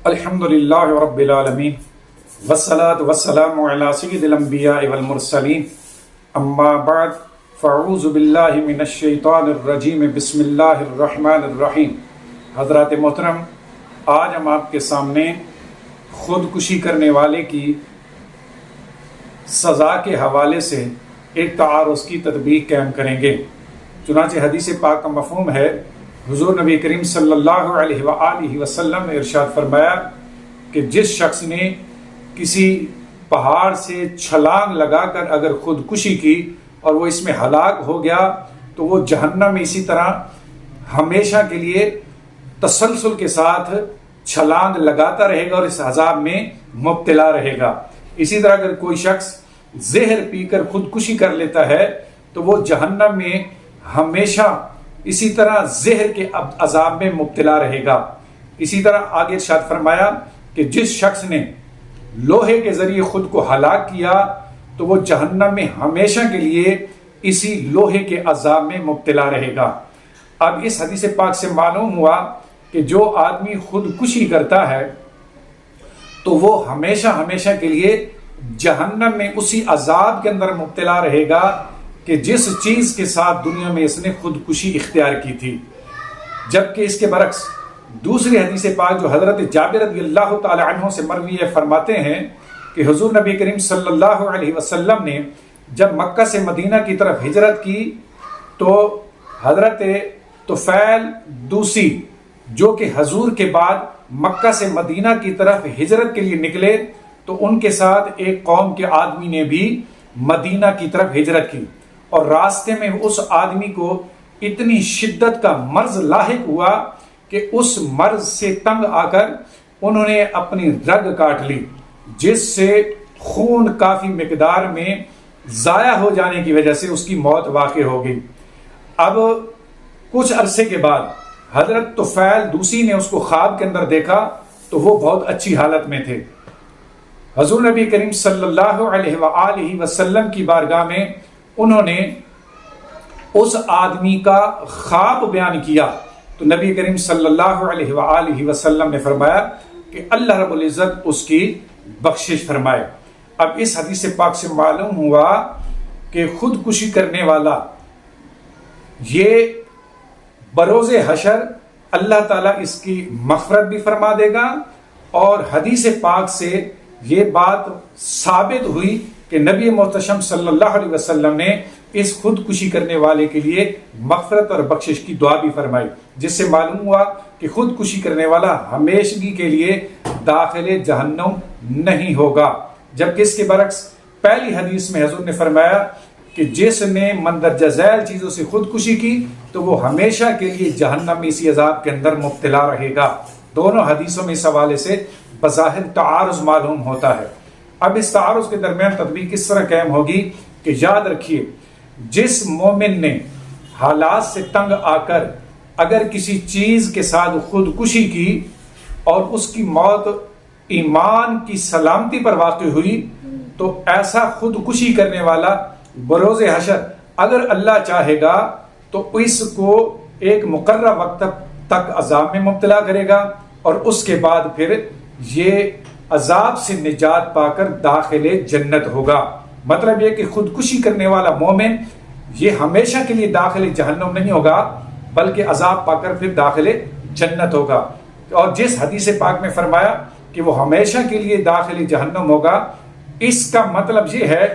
الحمدللہ رب العالمین والصلاة والسلام علی سید الانبیاء والمرسلین اما بعد فاعوذ باللہ من الشیطان الرجیم بسم اللہ الرحمن الرحیم۔ حضرات محترم، آج ہم آپ کے سامنے خودکشی کرنے والے کی سزا کے حوالے سے ایک تعارض کی تطبیق قائم کریں گے۔ چنانچہ حدیث پاک کا مفہوم ہے، حضور نبی کریم صلی اللہ علیہ وآلہ وسلم نے ارشاد فرمایا کہ جس شخص نے کسی پہاڑ سے چھلانگ لگا کر اگر خودکشی کی اور وہ اس میں ہلاک ہو گیا تو وہ جہنم میں اسی طرح ہمیشہ کے لیے تسلسل کے ساتھ چھلانگ لگاتا رہے گا اور اس عذاب میں مبتلا رہے گا۔ اسی طرح اگر کوئی شخص زہر پی کر خودکشی کر لیتا ہے تو وہ جہنم میں ہمیشہ اسی طرح زہر کے عذاب میں مبتلا رہے گا۔ اسی طرح آگے ارشاد فرمایا کہ جس شخص نے لوہے کے ذریعے خود کو ہلاک کیا تو وہ جہنم میں ہمیشہ کے لیے اسی لوہے کے عذاب میں مبتلا رہے گا۔ اب اس حدیث پاک سے معلوم ہوا کہ جو آدمی خودکشی کرتا ہے تو وہ ہمیشہ ہمیشہ کے لیے جہنم میں اسی عذاب کے اندر مبتلا رہے گا کہ جس چیز کے ساتھ دنیا میں اس نے خودکشی اختیار کی تھی۔ جبکہ اس کے برعکس دوسری حدیث پاک جو حضرت جابر رضی اللہ تعالی عنہ سے مروی ہے فرماتے ہیں کہ حضور نبی کریم صلی اللہ علیہ وسلم نے جب مکہ سے مدینہ کی طرف ہجرت کی تو حضرت طفیل دوسی جو کہ حضور کے بعد مکہ سے مدینہ کی طرف ہجرت کے لیے نکلے تو ان کے ساتھ ایک قوم کے آدمی نے بھی مدینہ کی طرف ہجرت کی، اور راستے میں اس آدمی کو اتنی شدت کا مرض لاحق ہوا کہ اس مرض سے تنگ آ کر انہوں نے اپنی رگ کاٹ لی، جس سے خون کافی مقدار میں ضائع ہو جانے کی وجہ سے اس کی موت واقع ہو گئی۔ اب کچھ عرصے کے بعد حضرت طفیل دوسی نے اس کو خواب کے اندر دیکھا تو وہ بہت اچھی حالت میں تھے۔ حضور نبی کریم صلی اللہ علیہ وآلہ وسلم کی بارگاہ میں انہوں نے اس آدمی کا خواب بیان کیا تو نبی کریم صلی اللہ علیہ وآلہ وسلم نے فرمایا کہ اللہ رب العزت اس کی بخشش فرمائے۔ اب اس حدیث پاک سے معلوم ہوا کہ خودکشی کرنے والا یہ بروز حشر اللہ تعالیٰ اس کی مغفرت بھی فرما دے گا، اور حدیث پاک سے یہ بات ثابت ہوئی کہ نبی محتشم صلی اللہ علیہ وسلم نے اس خودکشی کرنے والے کے لیے مغفرت اور بخشش کی دعا بھی فرمائی، جس سے معلوم ہوا کہ خودکشی کرنے والا ہمیشگی کے لیے داخل جہنم نہیں ہوگا۔ جبکہ اس کے برعکس پہلی حدیث میں حضور نے فرمایا کہ جس نے مندرجہ ذیل چیزوں سے خودکشی کی تو وہ ہمیشہ کے لیے جہنم میں اسی عذاب کے اندر مبتلا رہے گا۔ دونوں حدیثوں میں اس حوالے سے بظاہر تعارض معلوم ہوتا ہے۔ اب اس تعارض کے درمیان تطبیق کس طرح قائم ہوگی کہ یاد رکھیے، جس مومن نے حالات سے تنگ آ کر اگر کسی چیز کے ساتھ خودکشی کی اور اس کی موت ایمان کی سلامتی پر واقع ہوئی تو ایسا خودکشی کرنے والا بروز حشر اگر اللہ چاہے گا تو اس کو ایک مقررہ وقت تک عذاب میں مبتلا کرے گا، اور اس کے بعد پھر یہ عذاب سے نجات پا کر داخل جنت ہوگا۔ مطلب یہ کہ خودکشی کرنے والا مومن یہ ہمیشہ کے لیے داخل جہنم نہیں ہوگا بلکہ عذاب پا کر پھر داخل جنت ہوگا۔ اور جس حدیث پاک میں فرمایا کہ وہ ہمیشہ کے لیے داخل جہنم ہوگا، اس کا مطلب یہ ہے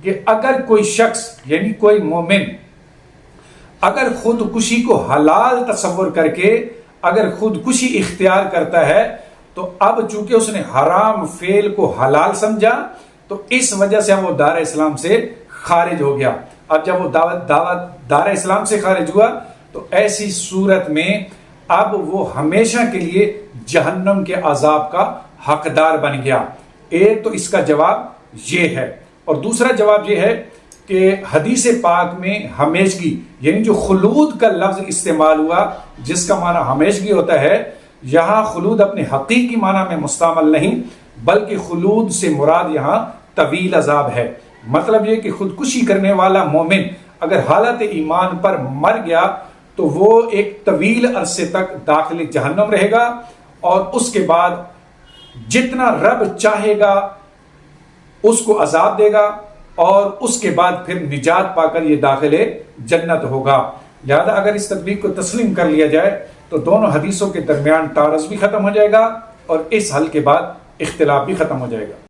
کہ اگر کوئی شخص یعنی کوئی مومن اگر خودکشی کو حلال تصور کر کے اگر خودکشی اختیار کرتا ہے تو اب چونکہ اس نے حرام فعل کو حلال سمجھا تو اس وجہ سے وہ دار اسلام سے خارج ہو گیا۔ اب جب وہ دار اسلام سے خارج ہوا تو ایسی صورت میں اب وہ ہمیشہ کے لیے جہنم کے عذاب کا حقدار بن گیا۔ ایک تو اس کا جواب یہ ہے، اور دوسرا جواب یہ ہے کہ حدیث پاک میں ہمیشگی یعنی جو خلود کا لفظ استعمال ہوا جس کا معنی ہمیشگی ہوتا ہے، یہاں خلود اپنے حقیقی معنی میں مستعمل نہیں بلکہ خلود سے مراد یہاں طویل عذاب ہے۔ مطلب یہ کہ خودکشی کرنے والا مومن اگر حالت ایمان پر مر گیا تو وہ ایک طویل عرصے تک داخل جہنم رہے گا، اور اس کے بعد جتنا رب چاہے گا اس کو عذاب دے گا اور اس کے بعد پھر نجات پا کر یہ داخل جنت ہوگا۔ لہذا اگر اس تطبیق کو تسلیم کر لیا جائے تو دونوں حدیثوں کے درمیان تعارض بھی ختم ہو جائے گا اور اس حل کے بعد اختلاف بھی ختم ہو جائے گا۔